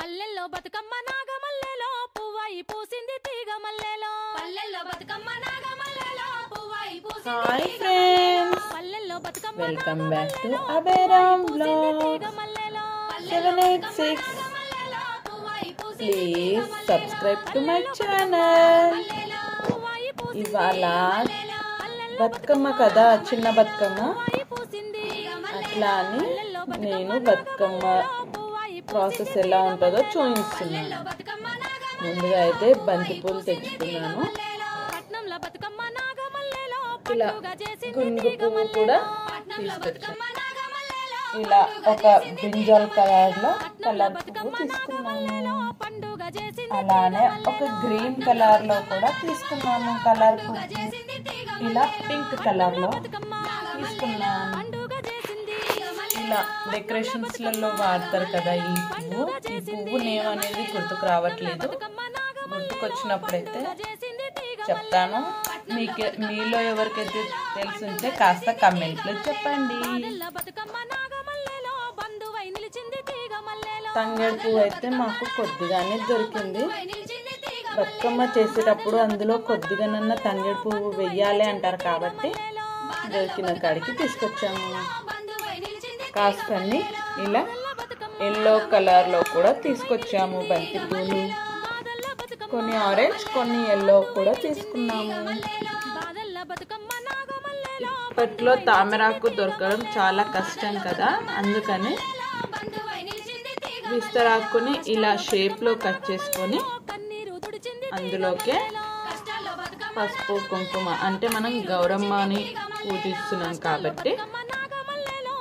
పల్లెల్లో బతుకమ్మ నాగమల్లెలో పువ్వై పూసింది తీగ మల్లెలో పల్లెల్లో బతుకమ్మ నాగమల్లెలో పువ్వై పూసింది హాయ్ ఫ్రెండ్స్, పల్లెల్లో Bathukamma welcome back to Abheram blog 786. Please subscribe to my channel. ఇవాళ బతుకమ్మ కదా, చిన్న బతుకమ్మ, అట్లా అని నేను బతుకమ్మ ప్రాసెస్ ఎలా ఉంటుందో చూపిస్తున్నాను. ముందుగా అయితే బంతిపూలు తెచ్చుకున్నాను. ఇలా గునుగు పువ్వు కూడా తీసుకొచ్చాను. ఇలా ఒక బ్రింజాల్ కలర్ పువ్వు తీసుకున్నాను. అలానే ఒక గ్రీన్ కలర్ లో కూడా తీసుకున్నాను. కలర్ పువ్వు ఇలా పింక్ కలర్ లో తీసుకున్నాను. ఇలా డెకరేషన్స్ లలో వాడతారు కదా ఈ పువ్వు నేమ్ అనేది గుర్తుకు రావట్లేదు. గుర్తుకొచ్చినప్పుడైతే చెప్తాను. మీలో ఎవరికైతే తెలుసుంటే కాస్త కమెంట్లో చెప్పండి. తంగేడు పువ్వు అయితే మాకు కొద్దిగానే దొరికింది. బతుకమ్మ చేసేటప్పుడు అందులో కొద్దిగానన్నా తంగేడు పువ్వు వెయ్యాలి అంటారు కాబట్టి దొరికిన కాడికి తీసుకొచ్చాము. కాస్తని ఇలా ఎల్లో కలర్ లో కూడా తీసుకొచ్చాము. బంతి పూలు కొన్ని ఆరెంజ్, కొన్ని ఎల్లో కూడా తీసుకున్నాము. ఇప్పట్లో తామరాకు దొరకడం చాలా కష్టం కదా, అందుకని విస్తరాకుని ఇలా షేప్ లో కట్ చేసుకొని అందులోకే పసుపు కుంకుమ, అంటే మనం గౌరమ్మని పూజిస్తున్నాం కాబట్టి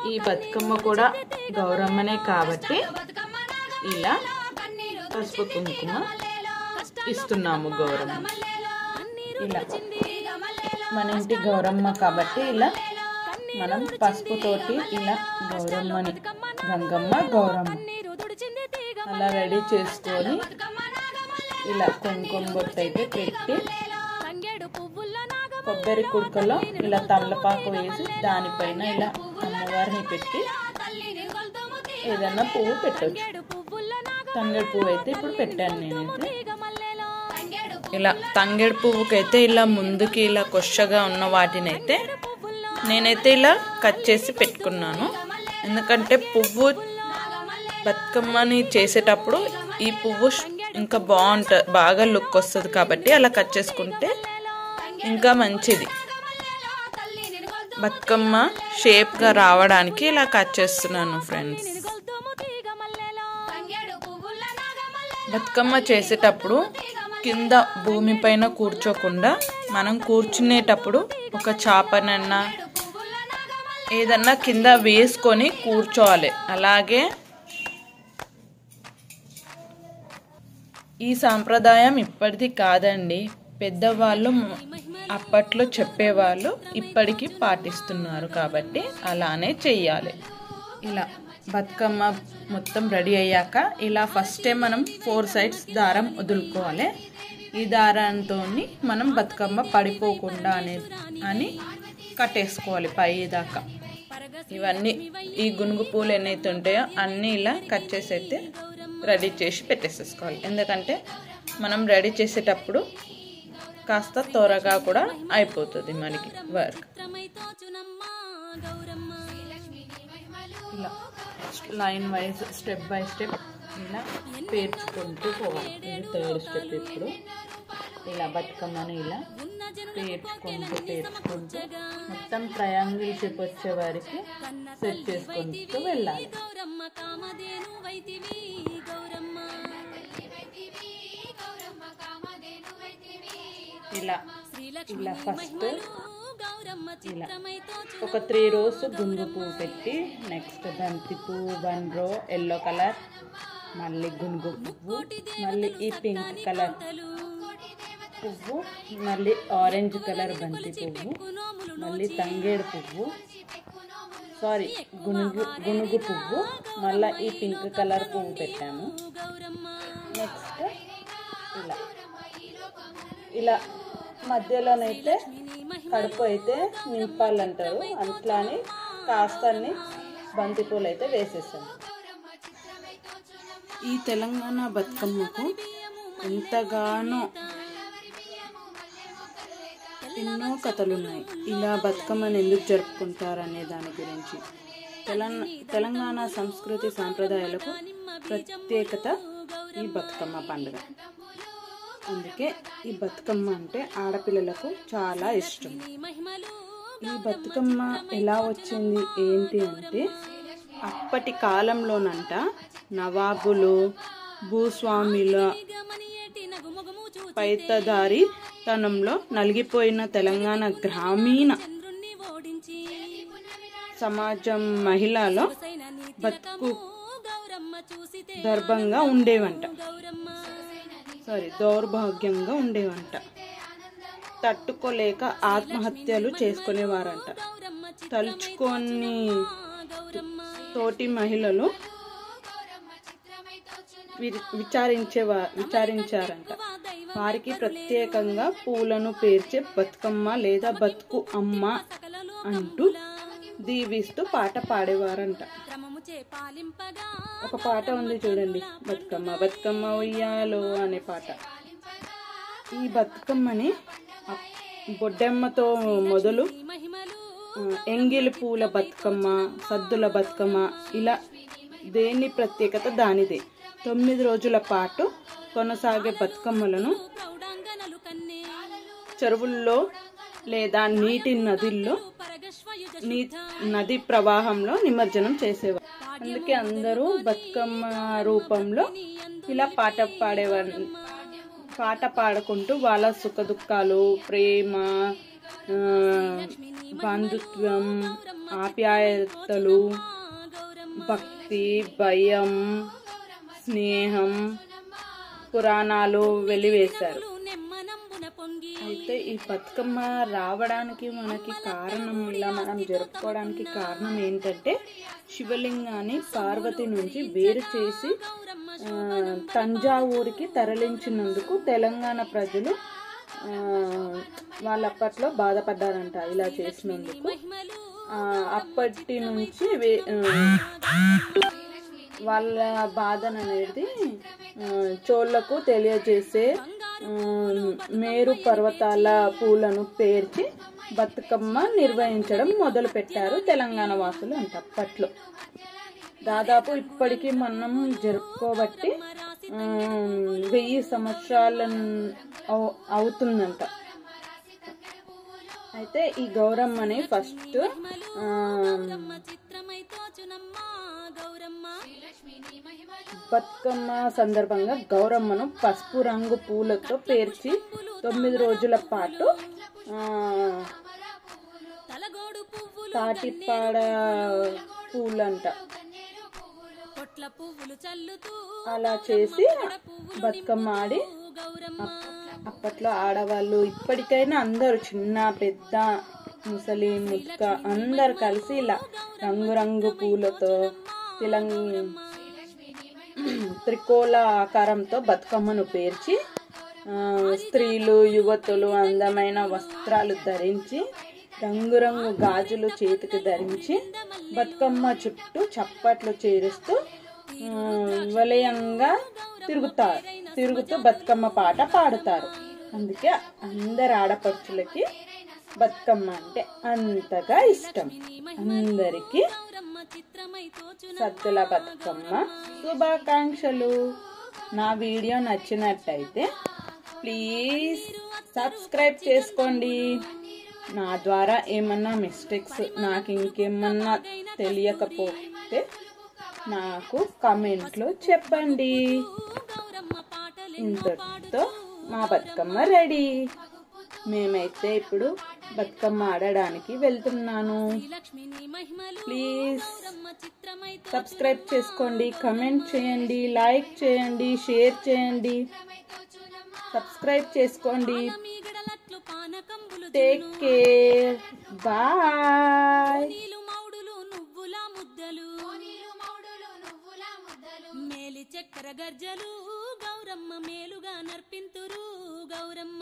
ఈ బతుకమ్మ కూడా గౌరమ్మనే కాబట్టి ఇలా పసుపు కుంకుమ ఇస్తున్నాము గౌరమ్మ. ఇలా మన ఇంటి గౌరమ్మ కాబట్టి ఇలా మనం పసుపుతోటి ఇలా గౌరమ్మని, గంగమ్మ గౌరమ్మ అలా రెడీ చేసుకొని ఇలా కుంకుమ బొట్టు అయితే పెట్టి కొబ్బరి కుడుకలో ఇలా తమలపాకు వేసి దానిపైన ఇలా అమ్మవారిని పెట్టి ఏదన్నా పువ్వు పెట్టవచ్చు. తంగేడు పువ్వు అయితే ఇప్పుడు పెట్టాను నేనైతే. ఇలా తంగేడు పువ్వుకైతే ఇలా ముందుకి ఇలా కొచ్చగా ఉన్న వాటిని అయితే నేనైతే ఇలా కట్ చేసి పెట్టుకున్నాను. ఎందుకంటే పువ్వు బతుకమ్మని చేసేటప్పుడు ఈ పువ్వు ఇంకా బాగా లుక్ వస్తుంది కాబట్టి అలా కట్ చేసుకుంటే ఇంకా మంచిది. బతుకమ్మ షేప్గా రావడానికి ఇలా కట్ చేస్తున్నాను ఫ్రెండ్స్. బతుకమ్మ చేసేటప్పుడు కింద భూమిపైన కూర్చోకుండా మనం కూర్చునేటప్పుడు ఒక చాపనన్నా ఏదన్నా కింద వేసుకొని కూర్చోవాలి. అలాగే ఈ సాంప్రదాయం ఇప్పటిది కాదండి, పెద్దవాళ్ళు అప్పట్లో చెప్పేవాళ్ళు ఇప్పటికీ పాటిస్తున్నారు కాబట్టి అలానే చెయ్యాలి. ఇలా బతుకమ్మ మొత్తం రెడీ అయ్యాక ఇలా ఫస్టే మనం 4 సైడ్స్ దారం వదులుకోవాలి. ఈ దారంతో మనం బతుకమ్మ పడిపోకుండా అని కట్టేసుకోవాలి పై దాకా. ఇవన్నీ ఈ గునుగు పూలు ఎన్నైతే ఉంటాయో అన్నీ ఇలా కట్ చేసి అయితే రెడీ చేసి పెట్టేసేసుకోవాలి. ఎందుకంటే మనం రెడీ చేసేటప్పుడు కాస్త త్వరగా కూడా అయిపోతుంది మనకి వర్క్. ఇలా line wise step by step ఇలా పేర్చుకుంటూ పోవాలి. ఇది 3rd స్టెప్. ఇప్పుడు ఇలా బతుకమ్మని ఇలా పేర్చుకుంటూ మొత్తం ట్రయాంగిల్ షేప్ వచ్చే వారికి సెట్ చేసుకుంటూ వెళ్ళాలి. ఇలా ఫస్ట్ ఇలా ఒక 3 rows గునుగు పువ్వు పెట్టి, నెక్స్ట్ బంతి పువ్వు 1 row ఎల్లో కలర్, మళ్ళీ గునుగు పువ్వు, మళ్ళీ ఈ పింక్ కలర్ పువ్వు, మళ్ళీ ఆరెంజ్ కలర్ బంతి పువ్వు, మళ్ళీ తంగేడు పువ్వు, గునుగు పువ్వు, మళ్ళీ ఈ పింక్ కలర్ పువ్వు పెట్టాము. నెక్స్ట్ ఇలా మధ్యలోనైతే కడుపు అయితే నింపాలంటారు, అట్లానే కాస్తని బంతిపూలు అయితే వేసేసాను. ఈ తెలంగాణ బతుకమ్మకు ఎంతగానో ఎన్నో కథలున్నాయి. ఇలా బతుకమ్మని ఎందుకు జరుపుకుంటారు అనే దాని గురించి. తెలంగాణ సంస్కృతి సాంప్రదాయాలకు ప్రత్యేకత ఈ బతుకమ్మ పండుగ. అందుకే ఈ బతుకమ్మ అంటే ఆడపిల్లలకు చాలా ఇష్టం. ఈ బతుకమ్మ ఎలా వచ్చింది ఏంటి అంటే, అప్పటి కాలంలోనంట నవాబులు, భూస్వాముల పైతదారి తనంలో నలిగిపోయిన తెలంగాణ గ్రామీణ సమాజం మహిళలో బతుకు దౌర్భాగ్యంగా ఉండేవంట. తట్టుకోలేక ఆత్మహత్యలు చేసుకునేవారంట. తలుచుకొని తోటి మహిళలు విచారించారంట. వారికి ప్రత్యేకంగా పూలను పేర్చే బతుకమ్మ లేదా బతుకు అమ్మ అంటూ దీవిస్తూ పాట పాడేవారంట. ఒక పాట ఉంది చూడండి, బతుకమ్మ బతుకమ్మ ఉయ్యాలో అనే పాట. ఈ బతుకమ్మని బొడ్డెమ్మతో మొదలు ఎంగిలి పూల బతుకమ్మ, సద్దుల బతుకమ్మ, ఇలా దేని ప్రత్యేకత దానిదే. 9 రోజుల పాటు కొనసాగే బతుకమ్మలను చెరువుల్లో లేదా నీటి నది ప్రవాహంలో నిమజ్జనం చేసేవారు. అందుకే అందరూ బతుకమ్మ రూపంలో ఇలా పాట పాడుకుంటూ వాళ్ళ సుఖ దుఃఖాలు, ప్రేమ, బంధుత్వం, ఆప్యాయతలు, భక్తి, భయం, స్నేహం, పురాణాలు వెలివేశారు. అయితే ఈ బతుకమ్మ రావడానికి మనకి కారణం, ఇలా మనం జరుపుకోవడానికి కారణం ఏంటంటే, శివలింగాన్ని పార్వతి నుంచి వేరు చేసి తంజావూరికి తరలించినందుకు తెలంగాణ ప్రజలు వాళ్ళ అప్పట్లో బాధపడ్డారంట. ఇలా చేసినందుకు అప్పటి నుంచి వాళ్ళ బాధను అనేది చోళ్లకు తెలియజేసే మేరు పర్వతాల పూలను పేర్చి బతుకమ్మ నిర్వహించడం మొదలు పెట్టారు తెలంగాణ వాసులు అంట. అప్పట్లో దాదాపు ఇప్పటికీ మనం జరుపుకోబట్టి 1000 సంవత్సరాల అవుతుందంట. అయితే ఈ గౌరమ్మని ఫస్ట్ బతుకమ్మ సందర్భంగా గౌరమ్మను పసుపు రంగు పూలతో పేర్చి 9 రోజుల పాటు తాటిపాడ పూలంట అలా చేసి బతుకమ్మ ఆడి, అప్పట్లో ఆడవాళ్ళు, ఇప్పటికైనా అందరూ చిన్న పెద్ద ముసలి ముక్క అందరు కలిసి ఇలా రంగురంగు పూలతో త్రికోణ ఆకారంతో బతుకమ్మను పేర్చి స్త్రీలు, యువతులు అందమైన వస్త్రాలు ధరించి, రంగురంగు గాజులు చేతికి ధరించి బతుకమ్మ చుట్టూ చప్పట్లు చేరుస్తూ వలయంగా తిరుగుతూ బతుకమ్మ పాట పాడుతారు. అందుకే అందరు ఆడపడుచులకి బతుకమ్మ అంటే అంతగా ఇష్టం. అందరికీ సద్దుల బతుకమ్మ శుభాకాంక్షలు. నా వీడియో నచ్చినట్టయితే ప్లీజ్ సబ్స్క్రైబ్ చేసుకోండి. నా ద్వారా ఏమన్నా మిస్టేక్స్, నాకు ఇంకేమన్నా తెలియకపోతే నాకు కామెంట్లో చెప్పండి. ఇంతటితో మా బతుకమ్మ రెడీ. మేమైతే ఇప్పుడు బతుకమ్మ ఆడడానికి వెళ్తున్నాను. ప్లీజ్ సబ్స్క్రైబ్ చేసుకోండి, కమెంట్ చేయండి, లైక్ చేయండి, షేర్ చేయండి. సబ్స్క్రైబ్ చేసుకోండి. Take care, bye. మేలి చక్కెర గర్జలు గౌరమ్మ మేలుగా నర్పింతురు గౌరమ్మ.